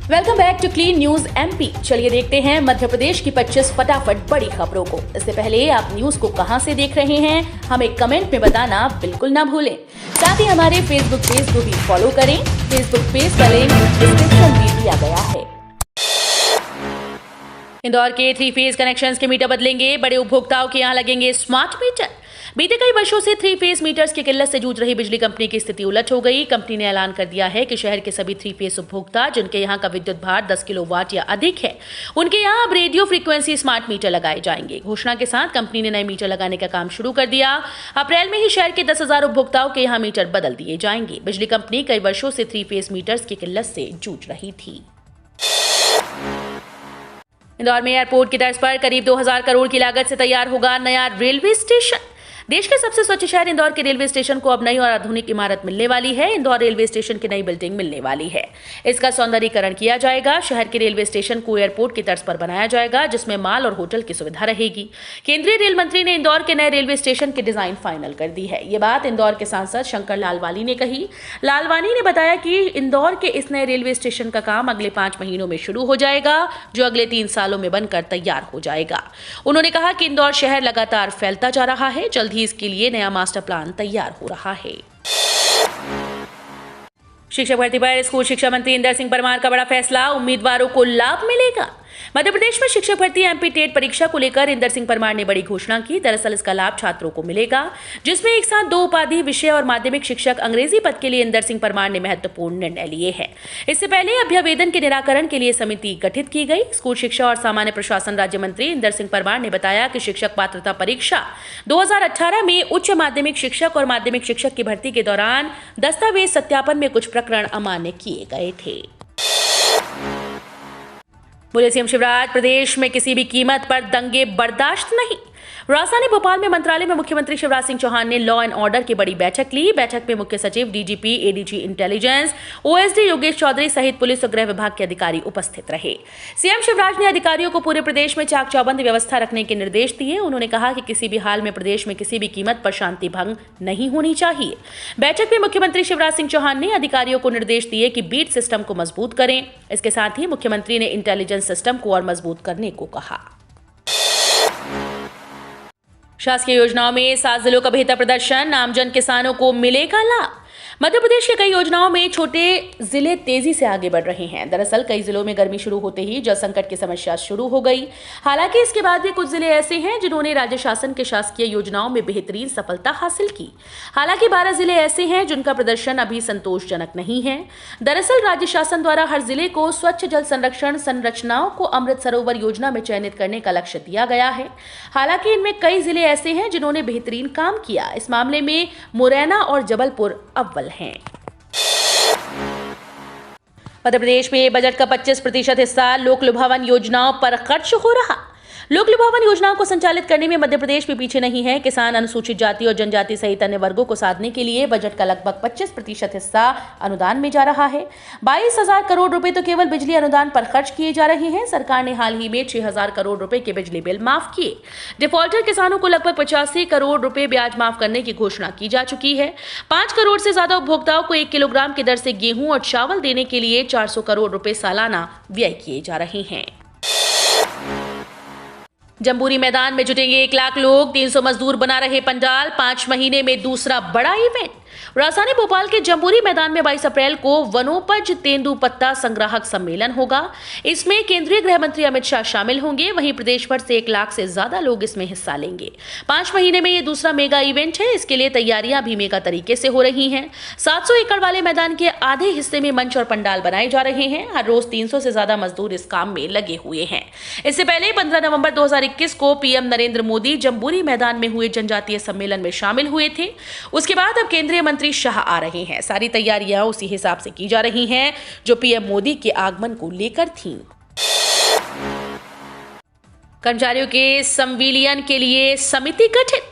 Welcome back to clean news MP. चलिए देखते हैं मध्य प्रदेश की 25 फटाफट बड़ी खबरों को। इससे पहले आप न्यूज को कहां से देख रहे हैं, हमें कमेंट में बताना बिल्कुल ना भूलें। साथ ही हमारे फेसबुक पेज को भी फॉलो करें। फेसबुक पेज का लिंक डिस्क्रिप्शन में दिया गया है। इंदौर के 3 फेज कनेक्शंस के मीटर बदलेंगे। बड़े उपभोक्ताओं के यहां लगेंगे स्मार्ट मीटर। बीते कई वर्षों से 3 फेज मीटर्स की किल्लत से जूझ रही बिजली कंपनी की स्थिति उलट हो गई। कंपनी ने ऐलान कर दिया है कि शहर के सभी 3 फेज उपभोक्ता जिनके यहां का विद्युत भार 10 किलोवाट या अधिक है, उनके यहां अब रेडियो फ्रीक्वेंसी स्मार्ट मीटर लगाए जाएंगे। घोषणा के साथ कंपनी ने नए मीटर लगाने का काम शुरू कर दिया। अप्रैल में ही शहर के 10,000 उपभोक्ताओं के यहां मीटर बदल दिए जाएंगे। बिजली कंपनी कई वर्षों से 3 फेज मीटर्स की किल्लत से जूझ रही थी। इंदौर में एयरपोर्ट की तर्ज पर करीब 2,000 करोड़ की लागत से तैयार होगा नया रेलवे स्टेशन। देश के सबसे स्वच्छ शहर इंदौर के रेलवे स्टेशन को अब नई और आधुनिक इमारत मिलने वाली है। इंदौर रेलवे स्टेशन की नई बिल्डिंग मिलने वाली है। इसका सौंदर्यीकरण किया जाएगा। शहर के रेलवे स्टेशन को एयरपोर्ट की तर्ज पर बनाया जाएगा, जिसमें माल और होटल की सुविधा रहेगी। केंद्रीय रेल मंत्री ने इंदौर के नए रेलवे स्टेशन की डिजाइन फाइनल कर दी है। ये बात इंदौर के सांसद शंकर लालवानी ने कही। लालवानी ने बताया कि इंदौर के इस नए रेलवे स्टेशन का काम अगले 5 महीनों में शुरू हो जाएगा, जो अगले 3 सालों में बनकर तैयार हो जाएगा। उन्होंने कहा कि इंदौर शहर लगातार फैलता जा रहा है। जल्द ही इसके लिए नया मास्टर प्लान तैयार हो रहा है। शिक्षक भर्ती पर स्कूल शिक्षा मंत्री इंदर सिंह परमार का बड़ा फैसला, उम्मीदवारों को लाभ मिलेगा। मध्य प्रदेश में शिक्षक भर्ती एमपी टेट परीक्षा को लेकर इंदर सिंह परमार ने बड़ी घोषणा की। दरअसल इसका लाभ छात्रों को मिलेगा, जिसमें एक साथ 2 उपाधि विषय और माध्यमिक शिक्षक अंग्रेजी पद के लिए इंदर सिंह परमार ने महत्वपूर्ण निर्णय लिए हैं। इससे पहले अभ्यावेदन के निराकरण के लिए समिति गठित की गई। स्कूल शिक्षा और सामान्य प्रशासन राज्य मंत्री इंदर सिंह परमार ने बताया कि शिक्षक पात्रता परीक्षा 2018 में उच्च माध्यमिक शिक्षक और माध्यमिक शिक्षक की भर्ती के दौरान दस्तावेज सत्यापन में कुछ प्रकरण अमान्य किए गए थे। बोले सीएम शिवराज, प्रदेश में किसी भी कीमत पर दंगे बर्दाश्त नहीं। राजधानी भोपाल में मंत्रालय में मुख्यमंत्री शिवराज सिंह चौहान ने लॉ एंड ऑर्डर की बड़ी बैठक ली। बैठक में मुख्य सचिव, DGP, ADG intelligence, OSD Yogesh Chaudhary सहित पुलिस और गृह विभाग के अधिकारी उपस्थित रहे। सीएम शिवराज ने अधिकारियों को पूरे प्रदेश में चाक चौबंद व्यवस्था रखने के निर्देश दिए। उन्होंने कहा कि किसी भी हाल में प्रदेश में किसी भी कीमत पर शांति भंग नहीं होनी चाहिए। बैठक में मुख्यमंत्री शिवराज सिंह चौहान ने अधिकारियों को निर्देश दिए कि बीट सिस्टम को मजबूत करें। इसके साथ ही मुख्यमंत्री ने इंटेलिजेंस सिस्टम को और मजबूत करने को कहा। शासकीय योजनाओं में 7 जिलों का बेहतर प्रदर्शन, आमजन किसानों को मिलेगा लाभ। मध्य प्रदेश के कई योजनाओं में छोटे जिले तेजी से आगे बढ़ रहे हैं। दरअसल कई जिलों में गर्मी शुरू होते ही जल संकट की समस्या शुरू हो गई। हालांकि इसके बाद भी कुछ जिले ऐसे हैं जिन्होंने राज्य शासन के शासकीय योजनाओं में बेहतरीन सफलता हासिल की। हालांकि 12 जिले ऐसे हैं जिनका प्रदर्शन अभी संतोषजनक नहीं है। दरअसल राज्य शासन द्वारा हर जिले को स्वच्छ जल संरक्षण संरचनाओं को अमृत सरोवर योजना में चयनित करने का लक्ष्य दिया गया है। हालांकि इनमें कई जिले ऐसे हैं जिन्होंने बेहतरीन काम किया। इस मामले में मुरैना और जबलपुर अव्वल हैं। मध्य प्रदेश में बजट का 25% हिस्सा लोक लुभावन योजनाओं पर खर्च हो रहा। लोक लुभावन योजनाओं को संचालित करने में मध्य प्रदेश भी पीछे नहीं है। किसान, अनुसूचित जाति और जनजाति सहित अन्य वर्गों को साधने के लिए बजट का लगभग 25% हिस्सा अनुदान में जा रहा है। 22,000 करोड़ रुपए तो केवल बिजली अनुदान पर खर्च किए जा रहे हैं। सरकार ने हाल ही में 6,000 करोड़ रुपए के बिजली बिल माफ किए। डिफॉल्टर किसानों को लगभग 85 करोड़ रुपए ब्याज माफ करने की घोषणा की जा चुकी है। 5 करोड़ से ज्यादा उपभोक्ताओं को 1 किलोग्राम की दर से गेहूं और चावल देने के लिए 400 करोड़ रुपए सालाना व्यय किए जा रहे हैं। जम्बूरी मैदान में जुटेंगे 1 लाख लोग, 300 मजदूर बना रहे पंडाल, 5 महीने में दूसरा बड़ा इवेंट। राजधानी भोपाल के जम्बूरी मैदान में 22 अप्रैल को वनोपज तेंदुपत्ता संग्राहक सम्मेलन होगा। इसमें केंद्रीय गृह मंत्री अमित शाह शामिल होंगे। वहीं प्रदेश भर से 1 लाख से ज्यादा लोग इसमें हिस्सा लेंगे। 5 महीने में ये दूसरा मेगा इवेंट है। इसके लिए तैयारियां भी मेगा तरीके से हो रही हैं। 700 एकड़ वाले मैदान के आधे हिस्से में मंच और पंडाल बनाए जा रहे हैं। हर रोज 300 से ज्यादा मजदूर इस काम में लगे हुए हैं। इससे पहले 15 नवंबर 2021 को पीएम नरेंद्र मोदी जम्बूरी मैदान में हुए जनजातीय सम्मेलन में शामिल हुए थे। उसके बाद अब केंद्रीय मंत्री शाह आ रहे हैं। सारी तैयारियां उसी हिसाब से की जा रही हैं जो पीएम मोदी के आगमन को लेकर थीं। कर्मचारियों के संविलियन के लिए समिति गठित।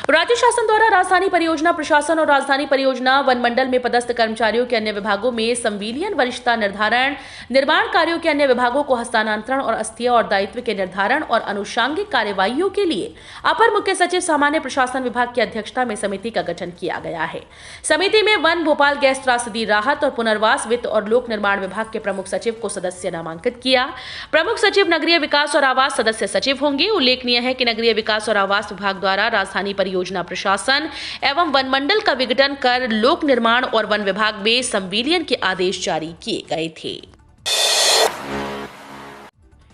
राज्य शासन द्वारा राजधानी परियोजना प्रशासन और राजधानी परियोजना वन मंडल में पदस्थ कर्मचारियों के अन्य विभागों में संविलियन वरिष्ठता निर्धारण, निर्माण कार्यों के अन्य विभागों को हस्तांतरण और अस्थिय और दायित्व के निर्धारण और अनुषांगिक कार्यवाहियों के लिए अपर मुख्य सचिव सामान्य प्रशासन विभाग की अध्यक्षता में समिति का गठन किया गया है। समिति में वन, भोपाल गैस त्रासदी राहत और पुनर्वास, वित्त और लोक निर्माण विभाग के प्रमुख सचिव को सदस्य नामांकित किया। प्रमुख सचिव नगरीय विकास और आवास सदस्य सचिव होंगे। उल्लेखनीय है कि नगरीय विकास और आवास विभाग द्वारा राजधानी परियोजना प्रशासन एवं वन मंडल का विघटन कर लोक निर्माण और वन विभाग में संविलियन के आदेश जारी किए गए थे।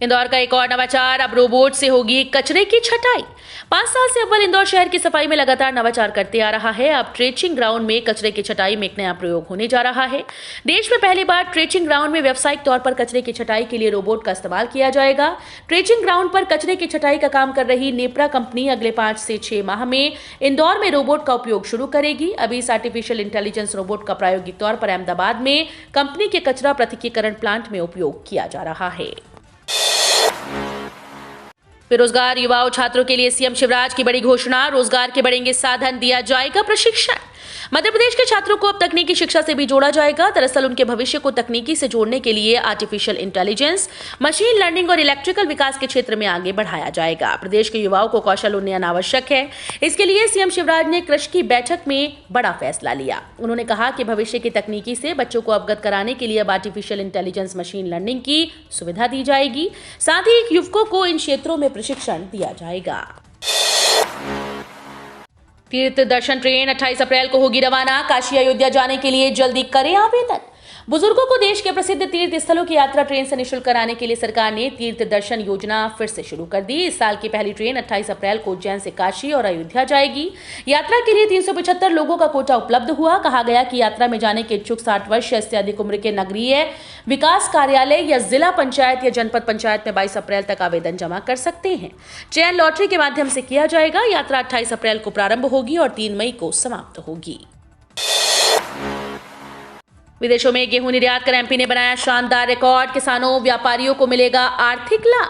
इंदौर का एक और नवाचार, अब रोबोट से होगी कचरे की छटाई। 5 साल से अव्वल इंदौर शहर की सफाई में लगातार नवाचार करते आ रहा है। अब ट्रेचिंग ग्राउंड में कचरे की छटाई में एक नया प्रयोग होने जा रहा है। देश में पहली बार ट्रेचिंग ग्राउंड में व्यावसायिक तौर पर कचरे की छटाई के लिए रोबोट का इस्तेमाल किया जाएगा। ट्रेचिंग ग्राउंड पर कचरे की छटाई का काम कर रही नेप्रा कंपनी अगले 5 से 6 माह में इंदौर में रोबोट का उपयोग शुरू करेगी। अभी इस आर्टिफिशियल इंटेलिजेंस रोबोट का प्रायोगिक तौर पर अहमदाबाद में कंपनी के कचरा पृथक्कीकरण प्लांट में उपयोग किया जा रहा है। बेरोजगार युवाओं छात्रों के लिए सीएम शिवराज की बड़ी घोषणा, रोजगार के बढ़ेंगे साधन, दिया जाएगा प्रशिक्षण। मध्य प्रदेश के छात्रों को अब तकनीकी शिक्षा से भी जोड़ा जाएगा। दरअसल उनके भविष्य को तकनीकी से जोड़ने के लिए आर्टिफिशियल इंटेलिजेंस, मशीन लर्निंग और इलेक्ट्रिकल विकास के क्षेत्र में आगे बढ़ाया जाएगा। प्रदेश के युवाओं को कौशल उन्नयन आवश्यक है। इसके लिए सीएम शिवराज ने कृषि की बैठक में बड़ा फैसला लिया। उन्होंने कहा कि भविष्य की तकनीकी से बच्चों को अवगत कराने के लिए अब आर्टिफिशियल इंटेलिजेंस, मशीन लर्निंग की सुविधा दी जाएगी। साथ ही युवकों को इन क्षेत्रों में प्रशिक्षण दिया जाएगा। तीर्थ दर्शन ट्रेन 28 अप्रैल को होगी रवाना। काशी अयोध्या जाने के लिए जल्दी करें आवेदन। बुजुर्गों को देश के प्रसिद्ध तीर्थ स्थलों की यात्रा ट्रेन से निःशुल्क कराने के लिए सरकार ने तीर्थ दर्शन योजना फिर से शुरू कर दी। इस साल की पहली ट्रेन 28 अप्रैल को उज्जैन से काशी और अयोध्या जाएगी। यात्रा के लिए 375 लोगों का कोटा उपलब्ध हुआ। कहा गया कि यात्रा में जाने के इच्छुक 60 वर्ष या इससे अधिक उम्र के नगरीय विकास कार्यालय या जिला पंचायत या जनपद पंचायत में 22 अप्रैल तक आवेदन जमा कर सकते हैं। चयन लॉटरी के माध्यम से किया जाएगा। यात्रा 28 अप्रैल को प्रारंभ होगी और 3 मई को समाप्त होगी। विदेशों में गेहूं निर्यात कर एमपी ने बनाया शानदार रिकॉर्ड। किसानों, व्यापारियों को मिलेगा आर्थिक लाभ।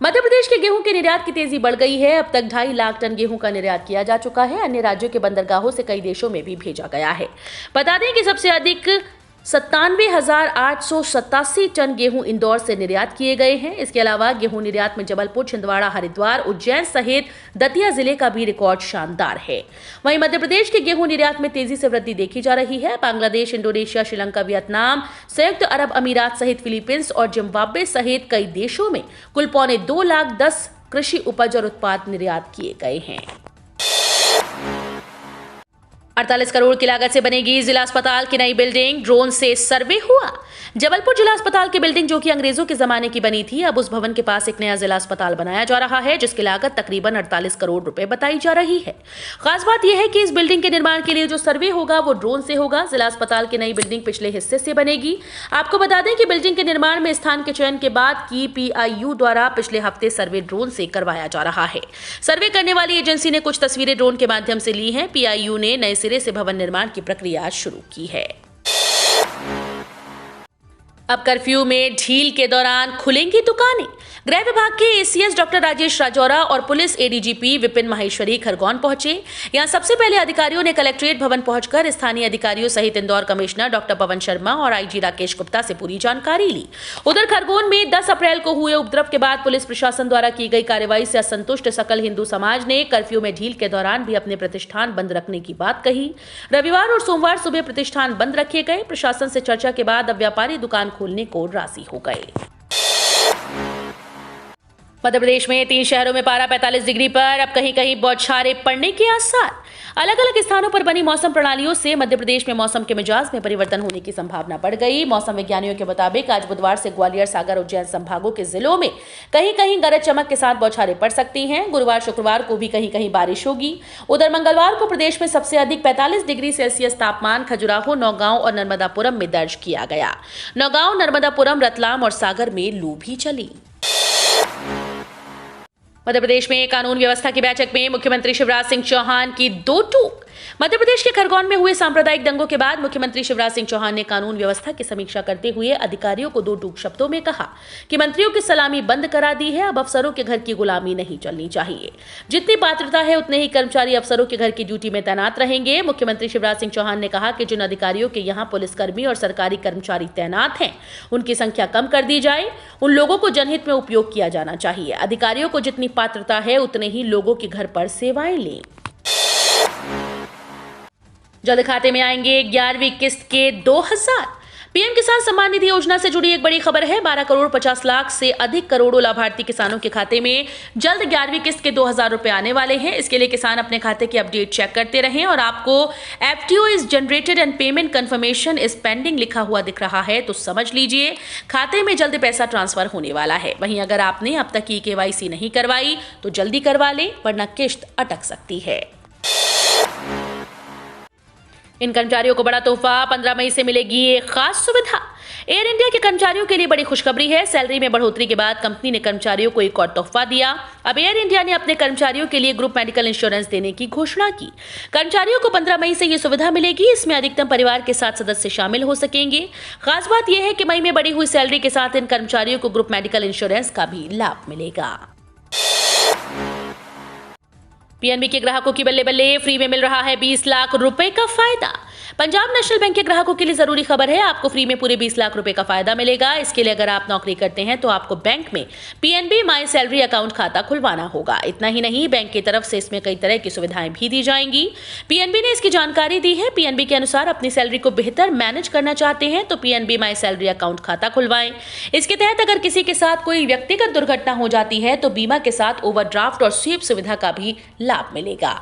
मध्य प्रदेश के गेहूं के निर्यात की तेजी बढ़ गई है। अब तक 2.5 लाख टन गेहूं का निर्यात किया जा चुका है। अन्य राज्यों के बंदरगाहों से कई देशों में भी भेजा गया है। बता दें कि सबसे अधिक 97,887 टन गेहूं इंदौर से निर्यात किए गए हैं। इसके अलावा गेहूं निर्यात में जबलपुर, छिंदवाड़ा, हरिद्वार, उज्जैन सहित दतिया जिले का भी रिकॉर्ड शानदार है। वहीं मध्य प्रदेश के गेहूं निर्यात में तेजी से वृद्धि देखी जा रही है। बांग्लादेश, इंडोनेशिया, श्रीलंका, वियतनाम, संयुक्त अरब अमीरात सहित फिलीपींस और जिम्बाब्वे सहित कई देशों में कुल 2.25 लाख 10 कृषि उपज और उत्पाद निर्यात किए गए हैं। 48 करोड़ की लागत से बनेगी जिला अस्पताल की नई बिल्डिंग। ड्रोन से सर्वे हुआ। जबलपुर जिला अस्पताल की बिल्डिंग, जो कि अंग्रेजों के जमाने की बनी थी, अब उस भवन के पास एक नया जिला अस्पताल बनाया जा रहा है, जिसकी लागत तकरीबन 48 करोड़ रुपए बताई जा रही है। खास बात यह है कि इस बिल्डिंग के निर्माण के लिए जो सर्वे होगा वो ड्रोन से होगा। जिला अस्पताल की नई बिल्डिंग पिछले हिस्से से बनेगी। आपको बता दें कि बिल्डिंग के निर्माण में स्थान के चयन के बाद की PIU द्वारा पिछले हफ्ते सर्वे ड्रोन से करवाया जा रहा है। सर्वे करने वाली एजेंसी ने कुछ तस्वीरें ड्रोन के माध्यम से ली हैं। PIU ने नए सिरे से भवन निर्माण की प्रक्रिया शुरू की है। अब कर्फ्यू में ढील के दौरान खुलेंगी दुकानें। गृह विभाग के ACS डॉक्टर राजेश राजौरा और पुलिस ADGP विपिन माहेश्वरी खरगोन पहुंचे। यहां सबसे पहले अधिकारियों ने कलेक्ट्रेट भवन पहुंचकर स्थानीय अधिकारियों सहित इंदौर कमिश्नर डॉक्टर पवन शर्मा और IG राकेश गुप्ता से पूरी जानकारी ली। उधर खरगोन में 10 अप्रैल को हुए उपद्रव के बाद पुलिस प्रशासन द्वारा की गई कार्रवाई से असंतुष्ट सकल हिंदू समाज ने कर्फ्यू में ढील के दौरान भी अपने प्रतिष्ठान बंद रखने की बात कही। रविवार और सोमवार सुबह प्रतिष्ठान बंद रखे गए। प्रशासन से चर्चा के बाद अब व्यापारी दुकान खोलने को राजी हो गए। मध्य प्रदेश में 3 शहरों में पारा 45 डिग्री पर। अब कहीं कहीं बौछारें पड़ने के आसार। अलग अलग स्थानों पर बनी मौसम प्रणालियों से मध्य प्रदेश में मौसम के मिजाज में परिवर्तन होने की संभावना बढ़ गई। मौसम विज्ञानियों के मुताबिक आज बुधवार से ग्वालियर, सागर, उज्जैन संभागों के जिलों में कहीं कहीं गरज चमक के साथ बौछारें पड़ सकती हैं। गुरुवार, शुक्रवार को भी कहीं कहीं बारिश होगी। उधर मंगलवार को प्रदेश में सबसे अधिक 45 डिग्री सेल्सियस तापमान खजुराहो, नौगांव और नर्मदापुरम में दर्ज किया गया। नौगांव, नर्मदापुरम, रतलाम और सागर में लू भी चली। मध्य प्रदेश में कानून व्यवस्था की बैठक में मुख्यमंत्री शिवराज सिंह चौहान की 2 टूक। मध्य प्रदेश के खरगोन में हुए सांप्रदायिक दंगों के बाद मुख्यमंत्री शिवराज सिंह चौहान ने कानून व्यवस्था की समीक्षा करते हुए अधिकारियों को दो टूक शब्दों में कहा कि मंत्रियों की सलामी बंद करा दी है, अब अफसरों के घर की गुलामी नहीं चलनी चाहिए। जितनी पात्रता है उतने ही कर्मचारी अफसरों के घर की ड्यूटी में तैनात रहेंगे। मुख्यमंत्री शिवराज सिंह चौहान ने कहा कि जिन अधिकारियों के यहाँ पुलिसकर्मी और सरकारी कर्मचारी तैनात हैं, उनकी संख्या कम कर दी जाए। उन लोगों को जनहित में उपयोग किया जाना चाहिए। अधिकारियों को जितनी पात्रता है उतने ही लोगों के घर पर सेवाएं लें। जल्द खाते में आएंगे 11वीं किस्त के 2000। पीएम किसान सम्मान निधि योजना से जुड़ी एक बड़ी खबर है। 12 करोड़ 50 लाख से अधिक करोड़ों लाभार्थी किसानों के खाते में जल्द 11वीं किस्त के 2000 रुपए आने वाले हैं। इसके लिए किसान अपने खाते की अपडेट चेक करते रहें और आपको FTO is generated and payment confirmation is pending लिखा हुआ दिख रहा है तो समझ लीजिए खाते में जल्द पैसा ट्रांसफर होने वाला है। वहीं अगर आपने अब तक की KYC नहीं करवाई तो जल्दी करवा लें, वरना किस्त अटक सकती है। इन कर्मचारियों को बड़ा तोहफा, 15 मई से मिलेगी एक खास सुविधा। एयर इंडिया के कर्मचारियों के लिए बड़ी खुशखबरी है। सैलरी में बढ़ोतरी के बाद कंपनी ने कर्मचारियों को एक और तोहफा दिया। अब एयर इंडिया ने अपने कर्मचारियों के लिए ग्रुप मेडिकल इंश्योरेंस देने की घोषणा की। कर्मचारियों को 15 मई से ये सुविधा मिलेगी। इसमें अधिकतम परिवार के 7 सदस्य शामिल हो सकेंगे। खास बात यह है कि मई में बढ़ी हुई सैलरी के साथ इन कर्मचारियों को ग्रुप मेडिकल इंश्योरेंस का भी लाभ मिलेगा। पीएनबी के ग्राहकों की बल्ले बल्ले, फ्री में मिल रहा है 20 लाख रुपए का फायदा। पंजाब नेशनल बैंक के ग्राहकों के लिए जरूरी खबर है। आपको फ्री में पूरे 20 लाख रुपए का फायदा मिलेगा। इसके लिए अगर आप नौकरी करते हैं तो आपको बैंक में पीएनबी माई सैलरी अकाउंट खाता खुलवाना होगा। इतना ही नहीं, बैंक की तरफ से इसमें कई तरह की सुविधाएं भी दी जाएंगी। पीएनबी ने इसकी जानकारी दी है। पीएनबी के अनुसार अपनी सैलरी को बेहतर मैनेज करना चाहते हैं तो पीएनबी माई सैलरी अकाउंट खाता खुलवाएं। इसके तहत अगर किसी के साथ कोई व्यक्तिगत दुर्घटना हो जाती है तो बीमा के साथ ओवरड्राफ्ट और स्वीप सुविधा का भी लाभ मिलेगा।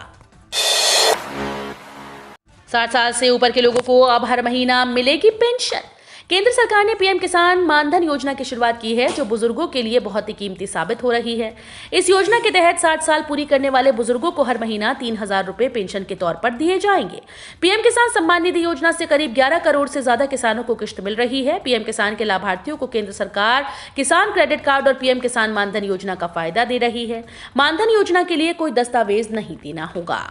60 साल से ऊपर के लोगों को अब हर महीना मिलेगी पेंशन। केंद्र सरकार ने पीएम किसान मानधन योजना की शुरुआत की है, जो बुजुर्गों के लिए बहुत ही कीमती साबित हो रही है। इस योजना के तहत 60 साल पूरी करने वाले बुजुर्गों को हर महीना 3000 रुपए पेंशन के तौर पर दिए जाएंगे। पीएम किसान सम्मान निधि योजना से करीब 11 करोड़ से ज्यादा किसानों को किश्त मिल रही है। पीएम किसान के लाभार्थियों को केंद्र सरकार किसान क्रेडिट कार्ड और पीएम किसान मानधन योजना का फायदा दे रही है। मानधन योजना के लिए कोई दस्तावेज नहीं देना होगा।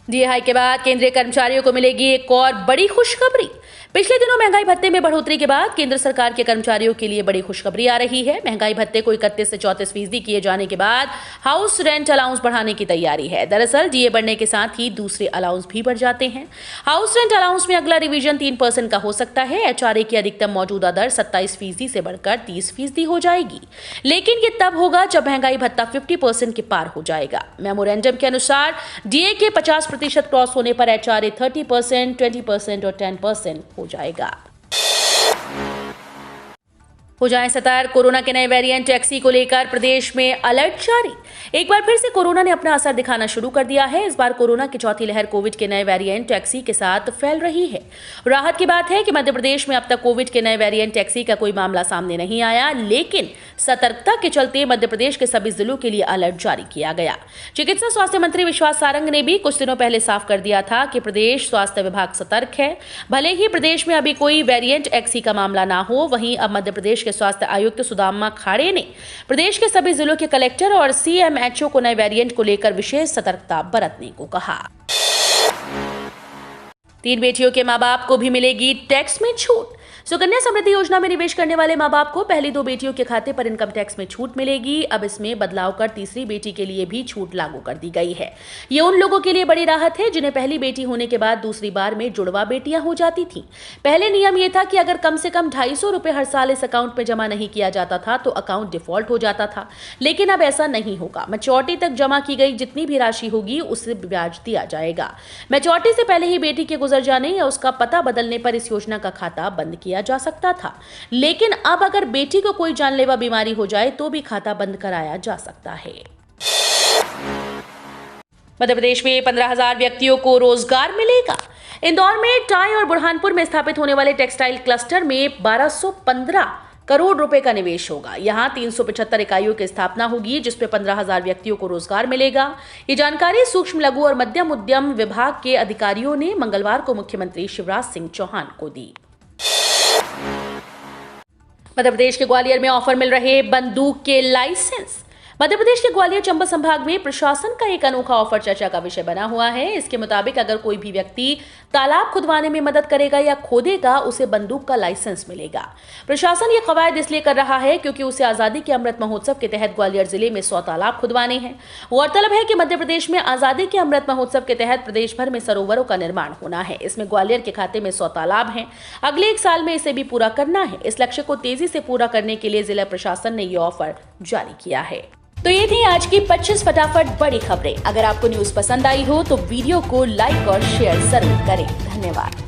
डीए हाइक के बाद केंद्रीय कर्मचारियों को मिलेगी एक और बड़ी खुशखबरी। पिछले दिनों महंगाई भत्ते में बढ़ोतरी के बाद केंद्र सरकार के कर्मचारियों के लिए बड़ी खुशखबरी आ रही है। महंगाई भत्ते को 31 से 34% किए जाने के बाद हाउस रेंट अलाउंस बढ़ाने की तैयारी है। दरअसल डीए बढ़ने के साथ ही दूसरे अलाउंस भी बढ़ जाते हैं। हाउस रेंट अलाउंस में अगला रिवीजन 3% का हो सकता है। HRA की अधिकतम मौजूदा दर 27% से बढ़कर 30% हो जाएगी, लेकिन ये तब होगा जब महंगाई भत्ता 50% के पार हो जाएगा। मेमोरेंडम के अनुसार डीए के 50% क्रॉस होने पर HRA 30%, 20% और 10% हो जाएगा। हो जाएं सतर्क, कोरोना के नए वेरिएंट XE को लेकर प्रदेश में अलर्ट जारी। एक बार फिर से कोरोना ने अपना असर दिखाना शुरू कर दिया है। इस बार कोरोना की चौथी लहर कोविड के नए वेरिएंट XE के साथ फैल रही है। राहत की बात है कि मध्य प्रदेश में अब तक कोविड के नए वेरिएंट XE का कोई मामला सामने नहीं आया, लेकिन सतर्कता के चलते मध्य प्रदेश के सभी जिलों के लिए अलर्ट जारी किया गया। चिकित्सा स्वास्थ्य मंत्री विश्वास सारंग ने भी कुछ दिनों पहले साफ कर दिया था कि प्रदेश स्वास्थ्य विभाग सतर्क है। भले ही प्रदेश में अभी कोई वेरिएंट XE का मामला ना हो, वहीं अब मध्य प्रदेश के स्वास्थ्य आयुक्त सुदामा खाड़े ने प्रदेश के सभी जिलों के कलेक्टर और CMHO को नए वेरिएंट को लेकर विशेष सतर्कता बरतने को कहा। 3 बेटियों के मां बाप को भी मिलेगी टैक्स में छूट। सुकन्या समृद्धि योजना में निवेश करने वाले मां बाप को पहली 2 बेटियों के खाते पर इनकम टैक्स में छूट मिलेगी। अब इसमें बदलाव कर तीसरी बेटी के लिए भी छूट लागू कर दी गई है। ये उन लोगों के लिए बड़ी राहत है जिन्हें पहली बेटी होने के बाद दूसरी बार में जुड़वा बेटियां हो जाती थीं। पहले नियम ये था कि अगर कम से कम 250 रुपए हर साल इस अकाउंट में जमा नहीं किया जाता था तो अकाउंट डिफॉल्ट हो जाता था, लेकिन अब ऐसा नहीं होगा। मैच्योरिटी तक जमा की गई जितनी भी राशि होगी उसे ब्याज दिया जाएगा। मैच्योरिटी से पहले ही बेटी के गुजर जाने या उसका पता बदलने पर इस योजना का खाता बंद किया जा सकता था, लेकिन अब अगर बेटी को कोई जानलेवा बीमारी हो जाए तो भी खाता बंद कराया जा सकता है। मध्य प्रदेश में 15,000 व्यक्तियों को रोजगार मिलेगा। इंदौर में टाई और बुरहानपुर में स्थापित होने वाले टेक्सटाइल क्लस्टर में 1215 करोड़ रुपए का निवेश होगा। यहां 375 इकाइयों की स्थापना होगी, जिसमें 15,000 व्यक्तियों को रोजगार मिलेगा। ये जानकारी सूक्ष्म लघु और मध्यम उद्यम विभाग के अधिकारियों ने मंगलवार को मुख्यमंत्री शिवराज सिंह चौहान को दी। मध्य प्रदेश के ग्वालियर में ऑफर मिल रहे बंदूक के लाइसेंस। मध्य प्रदेश के ग्वालियर चंबल संभाग में प्रशासन का एक अनोखा ऑफर चर्चा का विषय बना हुआ है। इसके मुताबिक अगर कोई भी व्यक्ति तालाब खुदवाने में मदद करेगा या खोदेगा, उसे बंदूक का लाइसेंस मिलेगा। प्रशासन ये कवायद इसलिए कर रहा है क्योंकि उसे आजादी के अमृत महोत्सव के तहत ग्वालियर जिले में 100 तालाब खुदवाने हैं। गौरतलब है कि मध्य प्रदेश में आजादी के अमृत महोत्सव के तहत प्रदेश भर में सरोवरों का निर्माण होना है। इसमें ग्वालियर के खाते में 100 तालाब हैं। अगले 1 साल में इसे भी पूरा करना है। इस लक्ष्य को तेजी से पूरा करने के लिए जिला प्रशासन ने ये ऑफर जारी किया है। तो ये थी आज की 25 फटाफट बड़ी खबरें। अगर आपको न्यूज़ पसंद आई हो तो वीडियो को लाइक और शेयर जरूर करें। धन्यवाद।